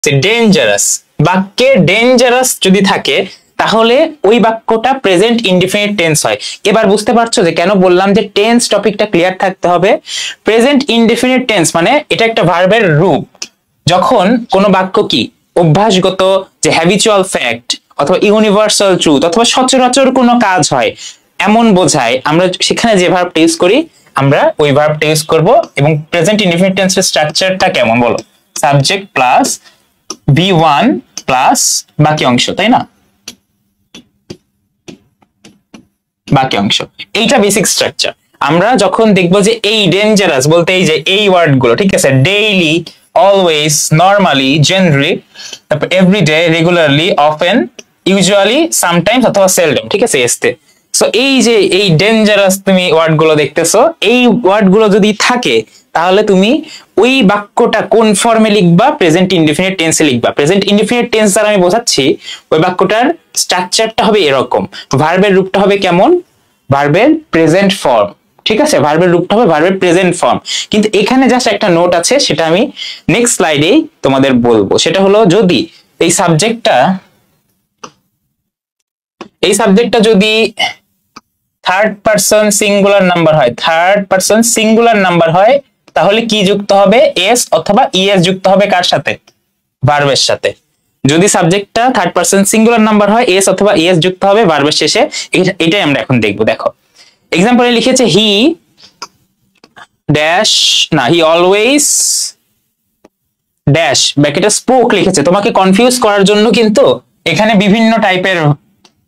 Dangerous, বাক্যে dangerous যদি থাকে তাহলে ওই বাক্যটা প্রেজেন্ট ইনডিফিনিট টেন্স হয়। এবার বুঝতে পারছো যে কেন বললাম যে টেন্স টপিকটা ক্লিয়ার থাকতে হবে। প্রেজেন্ট ইনডিফিনিট টেন্স মানে এটা একটা ভার্বের রূপ। যখন কোনো বাক্য কি অভ্যাসগত, যে হ্যাবিচুয়াল ফ্যাক্ট অথবা ইউনিভার্সাল ট্রুথ অথবা সচরাচর কোনো কাজ হয় এমন বোঝায়, আমরা সেখানে যে ভার্বটা ইউজ করি আমরা ওই ভার্বটা ইউজ করব। এবং প্রেজেন্ট ইনডিফিনিট টেন্সের স্ট্রাকচারটা কেমন বলো? সাবজেক্ট প্লাস V1 প্লাস বাকি অংশ, তাই না? বাকি অংশ, এইটা বেসিক স্ট্রাকচার। আমরা যখন দেখবো যে এই ডেঞ্জারাস বলতে এই যে এই ওয়ার্ড গুলো, ঠিক আছে, ডেইলি, অলওয়েজ, নর্মালি, জেনারেলি, তারপর everyday, regularly, often, usually, sometimes অথবা সেলডম, ঠিক আছে, এসতে। সো এই যে এই ডেঞ্জারাস তুমি ওয়ার্ড গুলো দেখতেছো, এই ওয়ার্ড গুলো যদি থাকে তাহলে তুমি ওই বাক্যটা কোন ফর্মে লিখবা? প্রেজেন্ট ইনডিফিনিট টেন্সে লিখবা। প্রেজেন্ট ইনডিফিনিট টেন্স দ্বারা আমি বোঝাচ্ছি ওই বাক্যটার স্ট্রাকচারটা হবে এরকম, ভার্বের রূপটা হবে কেমন? ভার্বের প্রেজেন্ট ফর্ম, ঠিক আছে, ভার্বের রূপটা হবে ভার্বের প্রেজেন্ট ফর্ম। কিন্তু এখানে জাস্ট একটা নোট আছে, সেটা আমি নেক্সট স্লাইডেই তোমাদের বলবো। সেটা হলো যদি এই সাবজেক্টটা যদি থার্ড পারসন সিঙ্গুলার নাম্বার হয়, থার্ড পারসন সিঙ্গুলার নাম্বার হয়, তাহলে কি যুক্ত হবে? এস অথবা ইএস যুক্ত হবে কার সাথে? ভার্বের সাথে। যদি সাবজেক্টটা থার্ড পারসন সিঙ্গুলার নাম্বার হয়, এস অথবা ইএস যুক্ত হবে ভার্বের শেষে। এটাই আমরা এখন দেখবো। দেখো এক্সাম্পলে লিখেছে হি ড্যাশ, না, হি অলওয়েজ ড্যাশ ব্র্যাকেটে স্পোক লিখেছে। তোমাকে কনফিউজ করার জন্য কিন্তু এখানে বিভিন্ন টাইপের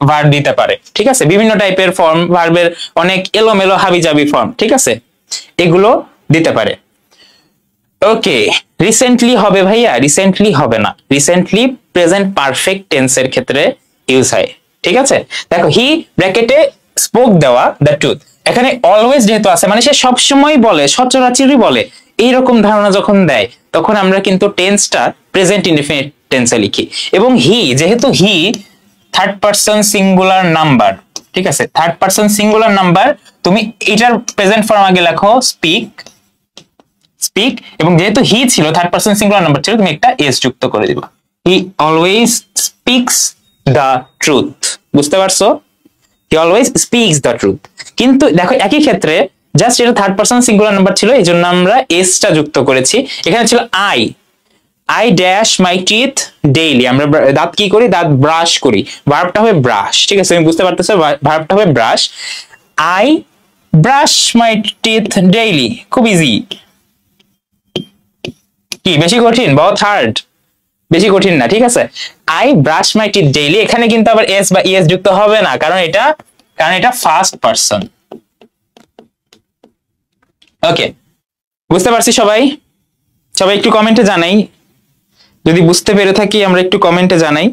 ভার্ব দিতে পারে, ঠিক আছে, বিভিন্ন টাইপের ফর্ম, ভার্বের অনেক এলোমেলো হাবিজাবি ফর্ম, ঠিক আছে, এগুলো দিতে পারে। ওকে, রিসেন্টলি হবে ভাইয়া? রিসেন্টলি হবে না, রিসেন্টলি প্রেজেন্ট পারফেক্ট টেন্সের ক্ষেত্রে ইউজ হয়, ঠিক আছে। দেখো হি ব্র্যাকেটে স্পোক দেওয়া দ্য ট্রুথ, এখানে অলওয়েজ যেহেতু আছে মানে সে সবসময় বলে, সচরাচরই বলে, এইরকম ধারণা যখন দেয় তখন আমরা কিন্তু টেন্সটা প্রেজেন্ট ইনডিফিনিট টেন্সে লিখি। এবং হি, যেহেতু he third person singular number, ঠিক আছে, থার্ড পারসন সিঙ্গুলার নাম্বার, তুমি এটার প্রেজেন্ট ফর্ম আগে লেখো স্পিক, স্পিক, এবং যেহেতু হি ছিল থার্ড পারসন সিঙ্গুলার নাম্বার ছিল, তুমি একটা এস যুক্ত করে দিবা। He always speaks the truth, বুঝতে পারছো? He always speaks the truth. কিন্তু দেখো একই ক্ষেত্রে জাস্ট এটা থার্ড পারসন সিঙ্গুলার নাম্বার ছিল, এই জন্য আমরা এসটা যুক্ত করেছি। এখানে ছিল I dash my teeth daily, আমরা দাঁত কি করি? দাঁত ব্রাশ করি, ভার্বটা হবে ব্রাশ, ঠিক আছে, তুমি বুঝতে পারতেছো, ভার্বটা হবে brush. I brush my teeth daily, খুব ইজি। কি বেশি কঠিন? বহুত হার্ড? বেশি কঠিন না, ঠিক আছে। I brush my teeth daily, এখানে কিন্তু আবার এস বা ইএস যুক্ত হবে না, কারণ এটা ফার্স্ট পারসন। ওকে, বুঝতে পারছি সবাই? সবাই একটু কমেন্টে জানাই যদি বুঝতে পেরে থাকি, আমরা একটু কমেন্টে জানাই।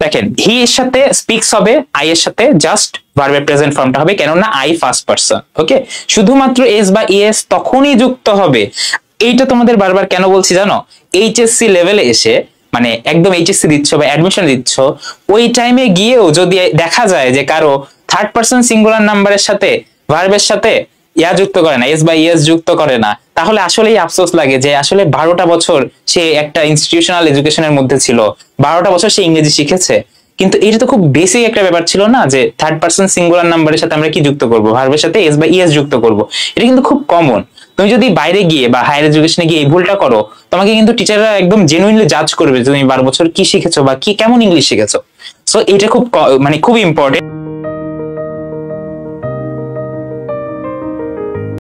দেখেন হি এর সাথে স্পিক্স হবে, আই এর সাথে জাস্ট ভার্বের প্রেজেন্ট ফর্মটা হবে, কেননা আই ফার্স্ট পারসন। ওকে, শুধুমাত্র এস বা ইএস তখনই যুক্ত হবে। এইটা তোমাদের বারবার কেন বলছি জানো? এইচএসসি লেভেলে এসে, মানে একদম এইচএসসি দিচ্ছ বা অ্যাডমিশন দিচ্ছ, ওই টাইমে গিয়েও যদি দেখা যায় যে কারো থার্ড পারসন সিঙ্গুলার নাম্বারের সাথে ভার্বের সাথে ইয়া যুক্ত করে না, এস বা ইএস যুক্ত করে না, তাহলে আসলেই আফসোস লাগে যে আসলে 12টা বছর সে একটা ইনস্টিটিউশনাল এডুকেশনের মধ্যে ছিল, 12টা বছর সে ইংরেজি শিখেছে, কিন্তু এটা তো খুব বেসিক একটা ব্যাপার ছিল না যে থার্ড পারসন সিঙ্গুলার নাম্বারের সাথে আমরা কি যুক্ত করব? ভার্বের সাথে এস বা ইএস যুক্ত করব। এটা কিন্তু খুব কমন। তুমি যদি বাইরে গিয়ে বা হায়ার এডুকেশনে গিয়ে এই ভুলটা করো, তোমাকে কিন্তু টিচাররা একদম জেনুইনলি জাজ করবে তুমি 12 বছর কি শিখেছো বা কি কেমন ইংলিশ শিখেছো। সো এটা খুব মানে খুব ইম্পর্টেন্ট।